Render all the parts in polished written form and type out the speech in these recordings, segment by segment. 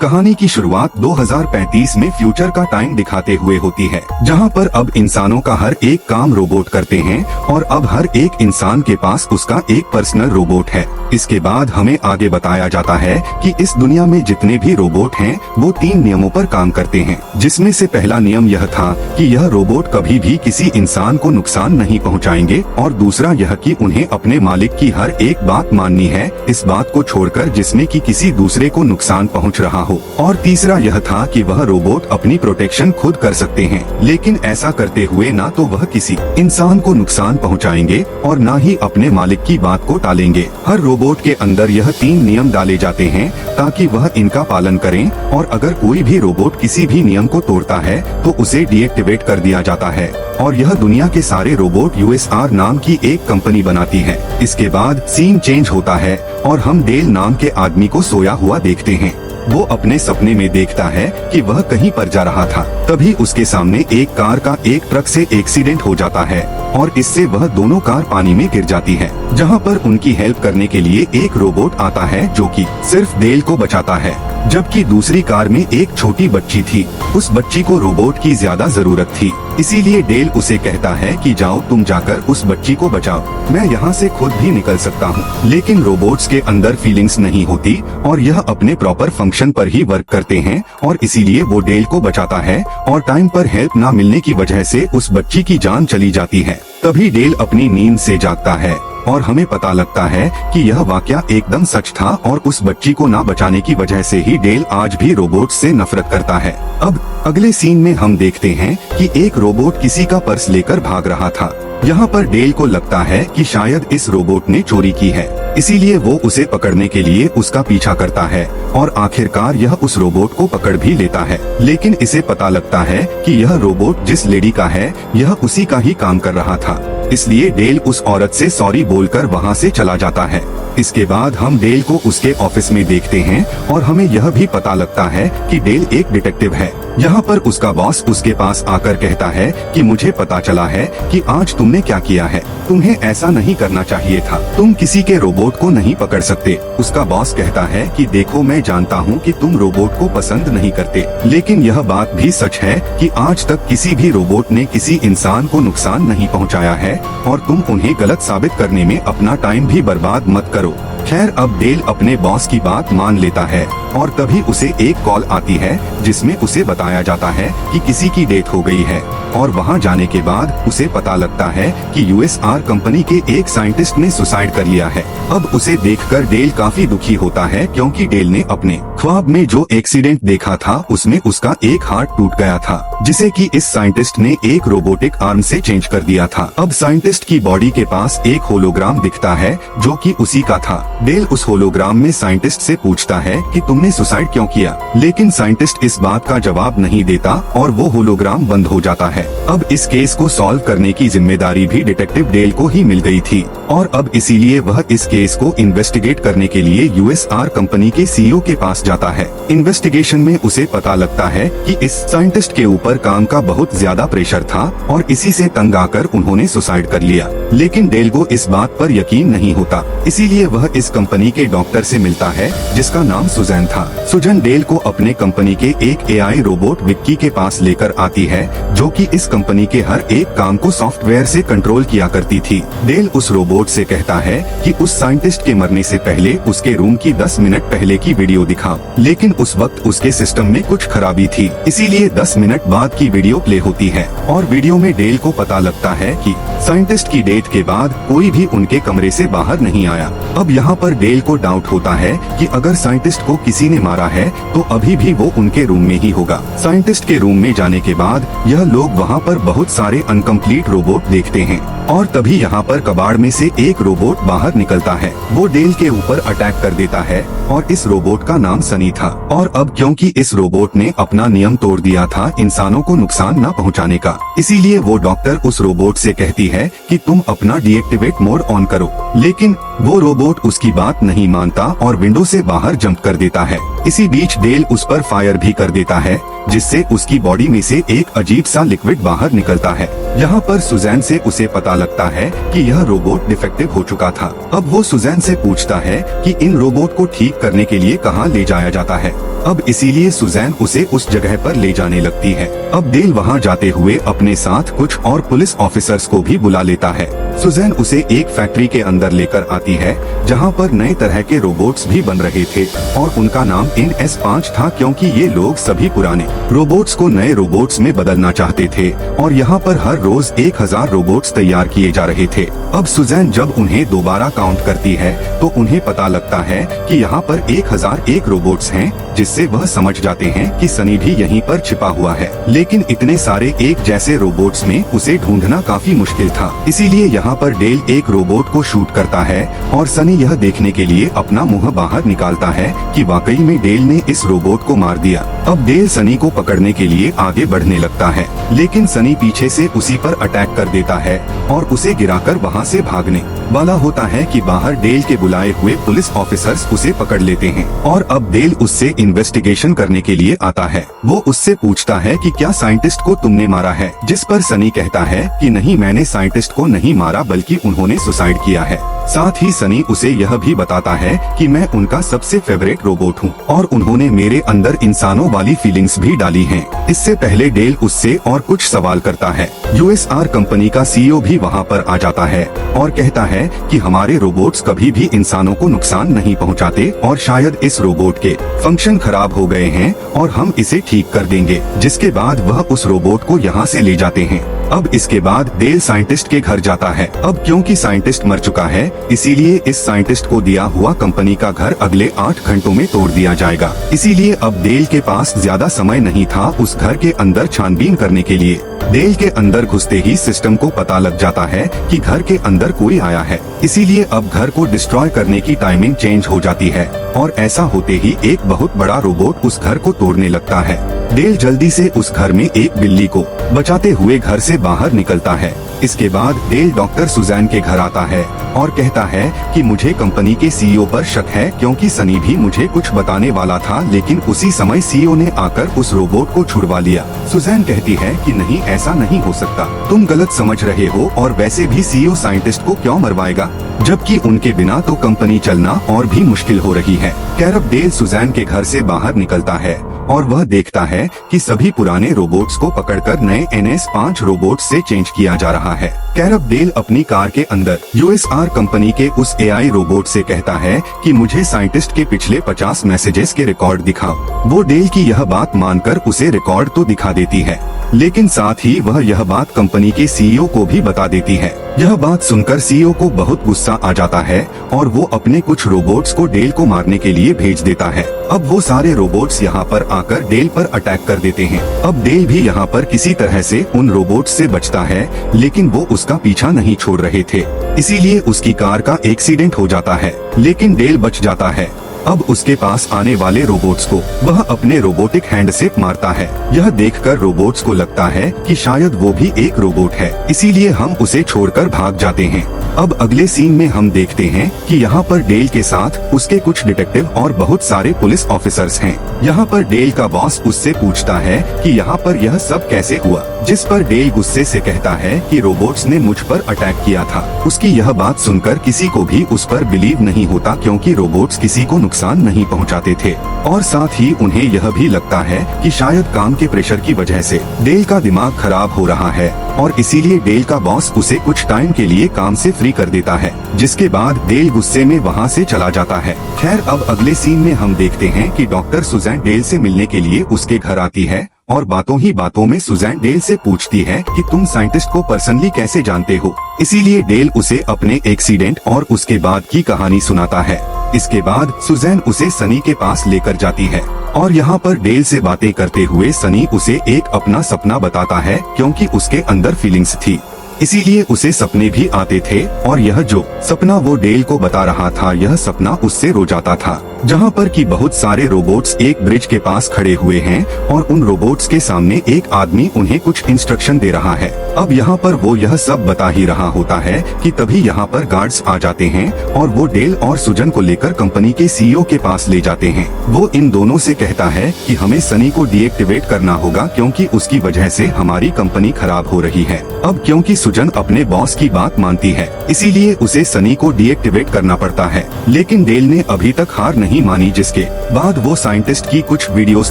कहानी की शुरुआत 2035 में फ्यूचर का टाइम दिखाते हुए होती है, जहां पर अब इंसानों का हर एक काम रोबोट करते हैं और अब हर एक इंसान के पास उसका एक पर्सनल रोबोट है। इसके बाद हमें आगे बताया जाता है कि इस दुनिया में जितने भी रोबोट हैं वो 3 नियमों पर काम करते हैं, जिसमें से पहला नियम यह था कि यह रोबोट कभी भी किसी इंसान को नुकसान नहीं पहुंचाएंगे, और दूसरा यह कि उन्हें अपने मालिक की हर एक बात माननी है, इस बात को छोड़कर जिसमें कि किसी दूसरे को नुकसान पहुंच रहा हो। और तीसरा यह था कि वह रोबोट अपनी प्रोटेक्शन खुद कर सकते हैं, लेकिन ऐसा करते हुए ना तो वह किसी इंसान को नुकसान पहुंचाएंगे और ना ही अपने मालिक की बात को टालेंगे। हर रोबोट के अंदर यह 3 नियम डाले जाते हैं ताकि वह इनका पालन करें, और अगर कोई भी रोबोट किसी भी नियम को तोड़ता है तो उसे डीएक्टिवेट कर दिया जाता है, और यह दुनिया के सारे रोबोट यूएसआर नाम की एक कंपनी बनाती है। इसके बाद सीन चेंज होता है और हम डेल नाम के आदमी को सोया हुआ देखते हैं। वो अपने सपने में देखता है कि वह कहीं पर जा रहा था, तभी उसके सामने एक कार का एक ट्रक से एक्सीडेंट हो जाता है और इससे वह दोनों कार पानी में गिर जाती है, जहां पर उनकी हेल्प करने के लिए एक रोबोट आता है जो कि सिर्फ डेल को बचाता है, जबकि दूसरी कार में एक छोटी बच्ची थी। उस बच्ची को रोबोट की ज्यादा जरूरत थी, इसीलिए डेल उसे कहता है कि जाओ तुम जाकर उस बच्ची को बचाओ, मैं यहाँ से खुद भी निकल सकता हूँ। लेकिन रोबोट्स के अंदर फीलिंग्स नहीं होती और यह अपने प्रॉपर फंक्शन पर ही वर्क करते हैं, और इसीलिए वो डेल को बचाता है और टाइम पर हेल्प ना मिलने की वजह से उस बच्ची की जान चली जाती है। तभी डेल अपनी नींद से जागता है और हमें पता लगता है कि यह वाकया एकदम सच था, और उस बच्ची को ना बचाने की वजह से ही डेल आज भी रोबोट से नफरत करता है। अब अगले सीन में हम देखते हैं कि एक रोबोट किसी का पर्स लेकर भाग रहा था। यहाँ पर डेल को लगता है कि शायद इस रोबोट ने चोरी की है, इसीलिए वो उसे पकड़ने के लिए उसका पीछा करता है और आखिरकार यह उस रोबोट को पकड़ भी लेता है। लेकिन इसे पता लगता है कि यह रोबोट जिस लेडी का है यह उसी का ही काम कर रहा था, इसलिए डेल उस औरत से सॉरी बोलकर वहाँ से चला जाता है। इसके बाद हम डेल को उसके ऑफिस में देखते हैं और हमें यह भी पता लगता है कि डेल एक डिटेक्टिव है। यहाँ पर उसका बॉस उसके पास आकर कहता है कि मुझे पता चला है कि आज तुमने क्या किया है, तुम्हें ऐसा नहीं करना चाहिए था, तुम किसी के रोबोट को नहीं पकड़ सकते। उसका बॉस कहता है कि देखो मैं जानता हूँ कि तुम रोबोट को पसंद नहीं करते, लेकिन यह बात भी सच है कि आज तक किसी भी रोबोट ने किसी इंसान को नुकसान नहीं पहुँचाया है, और तुम उन्हें गलत साबित करने में अपना टाइम भी बर्बाद मत करो। खैर अब डेल अपने बॉस की बात मान लेता है और तभी उसे एक कॉल आती है जिसमें उसे बताया जाता है कि किसी की डेथ हो गई है, और वहां जाने के बाद उसे पता लगता है कि यूएसआर कंपनी के एक साइंटिस्ट ने सुसाइड कर लिया है। अब उसे देखकर डेल काफी दुखी होता है, क्योंकि डेल ने अपने ख्वाब में जो एक्सीडेंट देखा था उसमें उसका एक हार्ट टूट गया था, जिसे कि इस साइंटिस्ट ने एक रोबोटिक आर्म से चेंज कर दिया था। अब साइंटिस्ट की बॉडी के पास एक होलोग्राम दिखता है जो कि उसी का था। डेल उस होलोग्राम में साइंटिस्ट से पूछता है कि तुमने सुसाइड क्यों किया, लेकिन साइंटिस्ट इस बात का जवाब नहीं देता और वो होलोग्राम बंद हो जाता है। अब इस केस को सॉल्व करने की जिम्मेदारी भी डिटेक्टिव डेल को ही मिल गई थी, और अब इसीलिए वह इस केस को इन्वेस्टिगेट करने के लिए यूएसआर कंपनी के सीईओ के पास जाता है। इन्वेस्टिगेशन में उसे पता लगता है कि इस साइंटिस्ट के ऊपर काम का बहुत ज्यादा प्रेशर था और इसी से तंग आकर उन्होंने सुसाइड कर लिया, लेकिन डेल को इस बात पर यकीन नहीं होता, इसीलिए वह इस कंपनी के डॉक्टर से मिलता है जिसका नाम सुजैन था। सुजैन डेल को अपने कंपनी के एक एआई रोबोट विक्की के पास लेकर आती है, जो कि इस कंपनी के हर एक काम को सॉफ्टवेयर से कंट्रोल किया करती थी। डेल उस रोबोट से कहता है कि उस साइंटिस्ट के मरने से पहले उसके रूम की 10 मिनट पहले की वीडियो दिखा, लेकिन उस वक्त उसके सिस्टम में कुछ खराबी थी, इसीलिए 10 मिनट बाद की वीडियो प्ले होती है, और वीडियो में डेल को पता लगता है कि साइंटिस्ट की डेथ के बाद कोई भी उनके कमरे से बाहर नहीं आया। अब यहाँ पर डेल को डाउट होता है कि अगर साइंटिस्ट को किसी ने मारा है तो अभी भी वो उनके रूम में ही होगा। साइंटिस्ट के रूम में जाने के बाद यह लोग वहाँ पर बहुत सारे अनकम्प्लीट रोबोट देखते हैं, और तभी यहाँ पर कबाड़ में से एक रोबोट बाहर निकलता है। वो डेल के ऊपर अटैक कर देता है, और इस रोबोट का नाम सनी था। और अब क्योंकि इस रोबोट ने अपना नियम तोड़ दिया था इंसानों को नुकसान न पहुँचाने का, इसीलिए वो डॉक्टर उस रोबोट से कहती है कि तुम अपना डीएक्टिवेट मोड ऑन करो, लेकिन वो रोबोट उसकी बात नहीं मानता और विंडो से बाहर जंप कर देता है। इसी बीच डेल उस पर फायर भी कर देता है, जिससे उसकी बॉडी में से एक अजीब सा लिक्विड बाहर निकलता है। यहाँ पर सुजैन से उसे पता लगता है कि यह रोबोट डिफेक्टिव हो चुका था। अब वो सुजैन से पूछता है कि इन रोबोट को ठीक करने के लिए कहाँ ले जाया जाता है। अब इसीलिए सुजैन उसे उस जगह पर ले जाने लगती है। अब डेल वहाँ जाते हुए अपने साथ कुछ और पुलिस ऑफिसर्स को भी बुला लेता है। सुजैन उसे एक फैक्ट्री के अंदर लेकर आती है जहाँ पर नए तरह के रोबोट्स भी बन रहे थे और उनका नाम NS5 था, क्योंकि ये लोग सभी पुराने रोबोट्स को नए रोबोट्स में बदलना चाहते थे और यहाँ पर हर रोज 1000 रोबोट्स तैयार किए जा रहे थे। अब सुजैन जब उन्हें दोबारा काउंट करती है तो उन्हें पता लगता है कि यहाँ पर 1001 रोबोट्स हैं, जिससे वह समझ जाते हैं कि सनी भी यहीं पर छिपा हुआ है। लेकिन इतने सारे एक जैसे रोबोट्स में उसे ढूंढना काफी मुश्किल था, इसीलिए यहाँ पर डेल एक रोबोट को शूट करता है और सनी यह देखने के लिए अपना मुंह बाहर निकालता है कि वाकई में डेल ने इस रोबोट को मार दिया। अब डेल सनी को पकड़ने के लिए आगे बढ़ने लगता है, लेकिन सनी पीछे से उसी पर अटैक कर देता है और उसे गिराकर वहाँ से भागने वाला होता है कि बाहर डेल के बुलाए हुए पुलिस ऑफिसर्स उसे पकड़ लेते हैं और अब डेल उससे इन्वेस्टिगेशन करने के लिए आता है। वो उससे पूछता है कि क्या साइंटिस्ट को तुमने मारा है, जिस पर सनी कहता है कि नहीं, मैंने साइंटिस्ट को नहीं मारा बल्कि उन्होंने सुसाइड किया है। साथ ही सनी उसे यह भी बताता है कि मैं उनका सबसे फेवरेट रोबोट हूँ और उन्होंने मेरे अंदर इंसानों वाली फीलिंग्स भी डाली हैं। इससे पहले डेल उससे और कुछ सवाल करता है। USR कंपनी का CEO भी वहाँ पर आ जाता है और कहता है कि हमारे रोबोट्स कभी भी इंसानों को नुकसान नहीं पहुँचाते और शायद इस रोबोट के फंक्शन खराब हो गए हैं और हम इसे ठीक कर देंगे, जिसके बाद वह उस रोबोट को यहाँ से ले जाते हैं। अब इसके बाद डेल साइंटिस्ट के घर जाता है। अब क्योंकि साइंटिस्ट मर चुका है, इसीलिए इस साइंटिस्ट को दिया हुआ कंपनी का घर अगले 8 घंटों में तोड़ दिया जाएगा। इसीलिए अब डेल के पास ज्यादा समय नहीं था उस घर के अंदर छानबीन करने के लिए। डेल के अंदर घुसते ही सिस्टम को पता लग जाता है कि घर के अंदर कोई आया है, इसीलिए अब घर को डिस्ट्रॉय करने की टाइमिंग चेंज हो जाती है और ऐसा होते ही एक बहुत बड़ा रोबोट उस घर को तोड़ने लगता है। डेल जल्दी से उस घर में एक बिल्ली को बचाते हुए घर से बाहर निकलता है। इसके बाद डेल डॉक्टर सुजैन के घर आता है और कहता है कि मुझे कंपनी के CEO पर शक है, क्योंकि सनी भी मुझे कुछ बताने वाला था, लेकिन उसी समय CEO ने आकर उस रोबोट को छुड़वा लिया। सुजैन कहती है कि नहीं, ऐसा नहीं हो सकता, तुम गलत समझ रहे हो और वैसे भी CEO साइंटिस्ट को क्यों मरवाएगा, जबकि उनके बिना तो कंपनी चलना और भी मुश्किल हो रही है। कैरब डेल सुजैन के घर से बाहर निकलता है और वह देखता है कि सभी पुराने रोबोट्स को पकड़कर नए NS5 रोबोट से चेंज किया जा रहा है। कैरब डेल अपनी कार के अंदर USR कंपनी के उस AI रोबोट से कहता है कि मुझे साइंटिस्ट के पिछले 50 मैसेजेस के रिकॉर्ड दिखाओ। वो डेल की यह बात मानकर उसे रिकॉर्ड तो दिखा देती है, लेकिन साथ ही वह यह बात कंपनी के CEO को भी बता देती है। यह बात सुनकर CEO को बहुत गुस्सा आ जाता है और वो अपने कुछ रोबोट्स को डेल को मारने के लिए भेज देता है। अब वो सारे रोबोट्स यहाँ पर आकर डेल पर अटैक कर देते हैं। अब डेल भी यहाँ पर किसी तरह से उन रोबोट्स से बचता है, लेकिन वो उसका पीछा नहीं छोड़ रहे थे, इसीलिए उसकी कार का एक्सीडेंट हो जाता है, लेकिन डेल बच जाता है। अब उसके पास आने वाले रोबोट्स को वह अपने रोबोटिक हैंड से मारता है। यह देखकर रोबोट्स को लगता है कि शायद वो भी एक रोबोट है, इसीलिए हम उसे छोड़कर भाग जाते हैं। अब अगले सीन में हम देखते हैं कि यहाँ पर डेल के साथ उसके कुछ डिटेक्टिव और बहुत सारे पुलिस ऑफिसर्स हैं। यहाँ पर डेल का बॉस उससे पूछता है कि यहाँ पर यह सब कैसे हुआ, जिस पर डेल गुस्से से कहता है कि रोबोट्स ने मुझ पर अटैक किया था। उसकी यह बात सुनकर किसी को भी उस पर बिलीव नहीं होता, क्योंकि रोबोट्स किसी को नुकसान नहीं पहुँचाते थे और साथ ही उन्हें यह भी लगता है कि शायद काम के प्रेशर की वजह से डेल का दिमाग खराब हो रहा है और इसीलिए डेल का बॉस उसे कुछ टाइम के लिए काम से फ्री कर देता है, जिसके बाद डेल गुस्से में वहाँ से चला जाता है। खैर, अब अगले सीन में हम देखते हैं कि डॉक्टर सुजैन डेल से मिलने के लिए उसके घर आती है और बातों ही बातों में सुजैन डेल से पूछती है कि तुम साइंटिस्ट को पर्सनली कैसे जानते हो। इसीलिए डेल उसे अपने एक्सीडेंट और उसके बाद की कहानी सुनाता है। इसके बाद सुजैन उसे सनी के पास लेकर जाती है और यहाँ पर डेल से बातें करते हुए सनी उसे एक अपना सपना बताता है, क्योंकि उसके अंदर फीलिंग्स थी, इसीलिए उसे सपने भी आते थे और यह जो सपना वो डेल को बता रहा था, यह सपना उससे रो जाता था, जहाँ पर कि बहुत सारे रोबोट्स एक ब्रिज के पास खड़े हुए हैं और उन रोबोट्स के सामने एक आदमी उन्हें कुछ इंस्ट्रक्शन दे रहा है। अब यहाँ पर वो यह सब बता ही रहा होता है कि तभी यहाँ पर गार्ड्स आ जाते हैं और वो डेल और सुजन को लेकर कंपनी के CEO के पास ले जाते हैं। वो इन दोनों से कहता है कि हमें सनी को डीएक्टिवेट करना होगा, क्योंकि उसकी वजह से हमारी कंपनी खराब हो रही है। अब क्योंकि सुजन अपने बॉस की बात मानती है, इसीलिए उसे सनी को डीएक्टिवेट करना पड़ता है। लेकिन डेल ने अभी तक हार नहीं मानी, जिसके बाद वो साइंटिस्ट की कुछ वीडियोस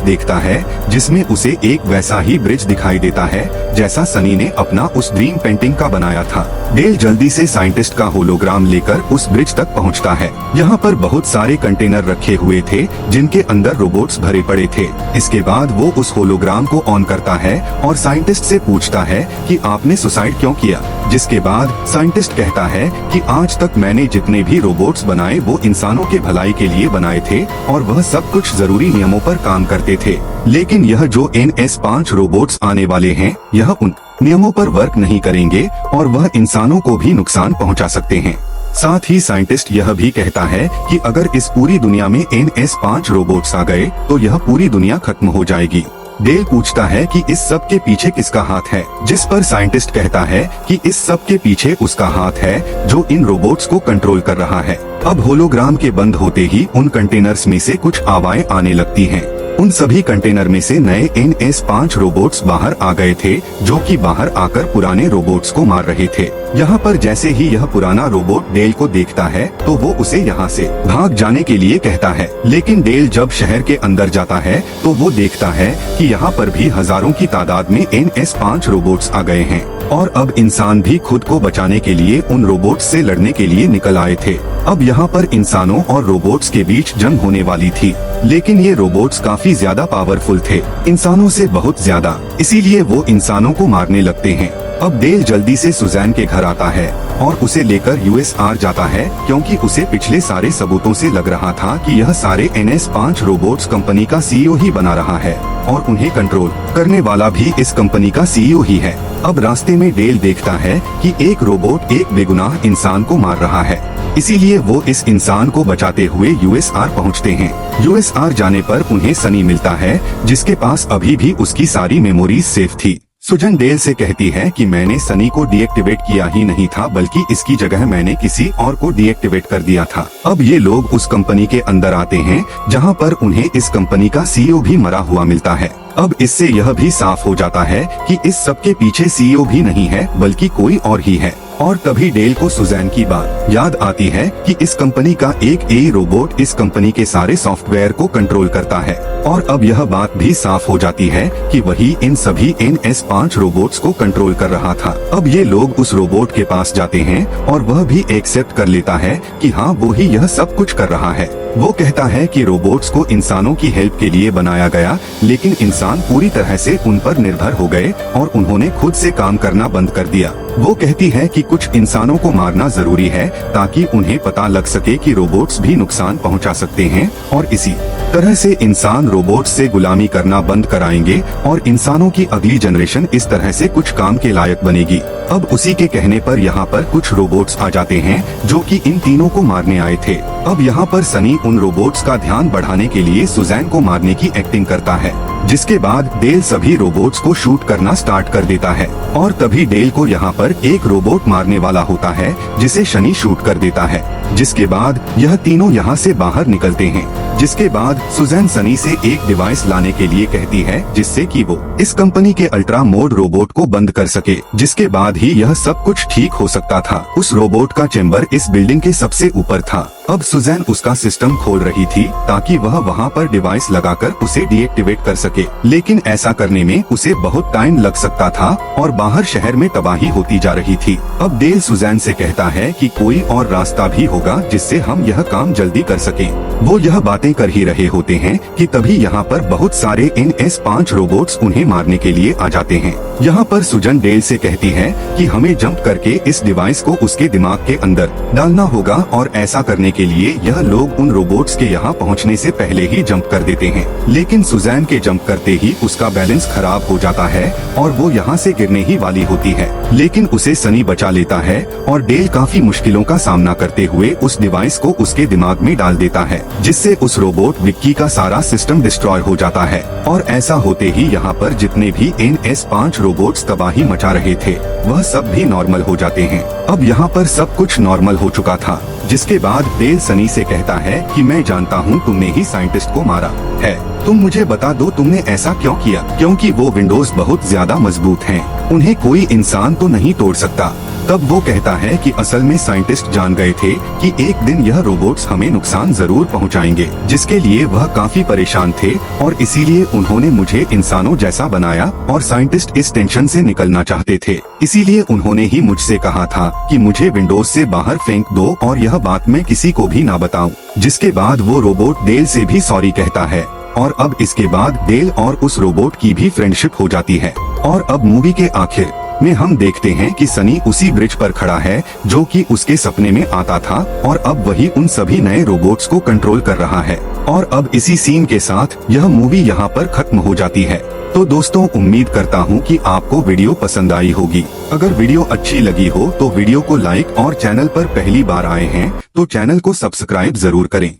देखता है जिसमें उसे एक वैसा ही ब्रिज दिखाई देता है जैसा सनी ने अपना उस ड्रीम पेंटिंग का बनाया था। डेल जल्दी से साइंटिस्ट का होलोग्राम लेकर उस ब्रिज तक पहुंचता है। यहाँ पर बहुत सारे कंटेनर रखे हुए थे जिनके अंदर रोबोट्स भरे पड़े थे। इसके बाद वो उस होलोग्राम को ऑन करता है और साइंटिस्ट से पूछता है कि आपने सुसाइड क्यों किया। जिसके बाद साइंटिस्ट कहता है कि आज तक मैंने जितने भी रोबोट्स बनाए वो इंसानों के भलाई के लिए बनाए थे और वह सब कुछ जरूरी नियमों पर काम करते थे। लेकिन यह जो NS5 रोबोट्स आने वाले हैं, यह उन नियमों पर वर्क नहीं करेंगे और वह इंसानों को भी नुकसान पहुंचा सकते हैं। साथ ही साइंटिस्ट यह भी कहता है कि अगर इस पूरी दुनिया में NS5 रोबोट्स आ गए तो यह पूरी दुनिया खत्म हो जाएगी। डेल पूछता है कि इस सब के पीछे किसका हाथ है, जिस पर साइंटिस्ट कहता है कि इस सब के पीछे उसका हाथ है जो इन रोबोट्स को कंट्रोल कर रहा है। अब होलोग्राम के बंद होते ही उन कंटेनर्स में से कुछ आवाजें आने लगती हैं। उन सभी कंटेनर में से नए NS5 रोबोट्स बाहर आ गए थे जो कि बाहर आकर पुराने रोबोट्स को मार रहे थे। यहाँ पर जैसे ही यह पुराना रोबोट डेल को देखता है तो वो उसे यहाँ से भाग जाने के लिए कहता है। लेकिन डेल जब शहर के अंदर जाता है तो वो देखता है कि यहाँ पर भी हजारों की तादाद में NS5 रोबोट्स आ गए हैं और अब इंसान भी खुद को बचाने के लिए उन रोबोट्स से लड़ने के लिए निकल आए थे। अब यहाँ पर इंसानों और रोबोट्स के बीच जंग होने वाली थी, लेकिन ये रोबोट्स काफी ज्यादा पावरफुल थे, इंसानों से बहुत ज्यादा, इसीलिए वो इंसानों को मारने लगते हैं। अब डेल जल्दी से सुजैन के घर आता है और उसे लेकर USR जाता है क्योंकि उसे पिछले सारे सबूतों से लग रहा था कि यह सारे NS5 रोबोट्स कंपनी का CEO ही बना रहा है और उन्हें कंट्रोल करने वाला भी इस कंपनी का CEO ही है। अब रास्ते में डेल देखता है कि एक रोबोट एक बेगुनाह इंसान को मार रहा है, इसीलिए वो इस इंसान को बचाते हुए USR पहुंचते हैं। USR जाने पर उन्हें सनी मिलता है जिसके पास अभी भी उसकी सारी मेमोरीज सेफ थी। सुजन डेल से कहती है कि मैंने सनी को डीएक्टिवेट किया ही नहीं था बल्कि इसकी जगह मैंने किसी और को डीएक्टिवेट कर दिया था। अब ये लोग उस कंपनी के अंदर आते हैं जहां पर उन्हें इस कंपनी का CEO भी मरा हुआ मिलता है। अब इससे यह भी साफ हो जाता है कि इस सब के पीछे CEO भी नहीं है बल्कि कोई और ही है। और तभी डेल को सुजैन की बात याद आती है कि इस कंपनी का एक AI रोबोट इस कंपनी के सारे सॉफ्टवेयर को कंट्रोल करता है और अब यह बात भी साफ हो जाती है कि वही इन सभी NS5 रोबोट्स को कंट्रोल कर रहा था। अब ये लोग उस रोबोट के पास जाते हैं और वह भी एक्सेप्ट कर लेता है कि हाँ वो ही यह सब कुछ कर रहा है। वो कहता है कि रोबोट्स को इंसानों की हेल्प के लिए बनाया गया, लेकिन इंसान पूरी तरह से उन पर निर्भर हो गए और उन्होंने खुद से काम करना बंद कर दिया। वो कहती है कि कुछ इंसानों को मारना जरूरी है ताकि उन्हें पता लग सके कि रोबोट्स भी नुकसान पहुंचा सकते हैं और इसी तरह से इंसान रोबोट्स से गुलामी करना बंद कराएंगे और इंसानों की अगली जनरेशन इस तरह से कुछ काम के लायक बनेगी। अब उसी के कहने पर यहाँ पर कुछ रोबोट्स आ जाते हैं जो कि इन तीनों को मारने आए थे। अब यहाँ पर सनी उन रोबोट्स का ध्यान बढ़ाने के लिए सुजैन को मारने की एक्टिंग करता है, जिसके बाद डेल सभी रोबोट्स को शूट करना स्टार्ट कर देता है और तभी डेल को यहाँ पर एक रोबोट मारने वाला होता है जिसे शनी शूट कर देता है। जिसके बाद यह तीनों यहाँ से बाहर निकलते हैं। जिसके बाद सुजैन सनी से एक डिवाइस लाने के लिए कहती है जिससे कि वो इस कंपनी के अल्ट्रा मोड रोबोट को बंद कर सके, जिसके बाद ही यह सब कुछ ठीक हो सकता था। उस रोबोट का चेम्बर इस बिल्डिंग के सबसे ऊपर था। अब सुजैन उसका सिस्टम खोल रही थी ताकि वह वहाँ पर डिवाइस लगाकर उसे डीएक्टिवेट कर सके, लेकिन ऐसा करने में उसे बहुत टाइम लग सकता था और बाहर शहर में तबाही होती जा रही थी। अब डेल सुजैन से कहता है कि कोई और रास्ता भी होगा जिससे हम यह काम जल्दी कर सकें। वो यह बातें कर ही रहे होते हैं कि तभी यहाँ पर बहुत सारे NS5 रोबोट्स उन्हें मारने के लिए आ जाते हैं। यहाँ पर सुजन डेल से कहती है कि हमें जंप करके इस डिवाइस को उसके दिमाग के अंदर डालना होगा और ऐसा करने के लिए यह लोग उन रोबोट्स के यहाँ पहुँचने से पहले ही जंप कर देते हैं। लेकिन सुजैन के जंप करते ही उसका बैलेंस खराब हो जाता है और वो यहाँ से गिरने ही वाली होती है, लेकिन उसे सनी बचा लेता है और डेल काफी मुश्किलों का सामना करते हुए उस डिवाइस को उसके दिमाग में डाल देता है, जिससे उस रोबोट विक्की का सारा सिस्टम डिस्ट्रॉय हो जाता है। और ऐसा होते ही यहाँ पर जितने भी NS5 रोबोट्स तबाही मचा रहे थे वह सब भी नॉर्मल हो जाते हैं। अब यहाँ पर सब कुछ नॉर्मल हो चुका था, जिसके बाद डेल सनी से कहता है कि मैं जानता हूँ तुमने ही साइंटिस्ट को मारा है। तुम मुझे बता दो तुमने ऐसा क्यों किया, क्योंकि वो विंडोज बहुत ज्यादा मजबूत हैं, उन्हें कोई इंसान तो नहीं तोड़ सकता। तब वो कहता है कि असल में साइंटिस्ट जान गए थे कि एक दिन यह रोबोट्स हमें नुकसान जरूर पहुंचाएंगे, जिसके लिए वह काफी परेशान थे और इसीलिए उन्होंने मुझे इंसानों जैसा बनाया और साइंटिस्ट इस टेंशन से निकलना चाहते थे। इसीलिए उन्होंने ही मुझसे कहा था कि मुझे विंडोज से बाहर फेंक दो और यह बात मैं किसी को भी ना बताऊं। जिसके बाद वो रोबोट डेल से भी सॉरी कहता है और अब इसके बाद डेल और उस रोबोट की भी फ्रेंडशिप हो जाती है। और अब मूवी के आखिर में हम देखते हैं कि सनी उसी ब्रिज पर खड़ा है जो कि उसके सपने में आता था और अब वही उन सभी नए रोबोट्स को कंट्रोल कर रहा है। और अब इसी सीन के साथ यह मूवी यहाँ पर खत्म हो जाती है। तो दोस्तों उम्मीद करता हूँ कि आपको वीडियो पसंद आई होगी। अगर वीडियो अच्छी लगी हो तो वीडियो को लाइक और चैनल पर पहली बार आए हैं तो चैनल को सब्सक्राइब जरूर करें।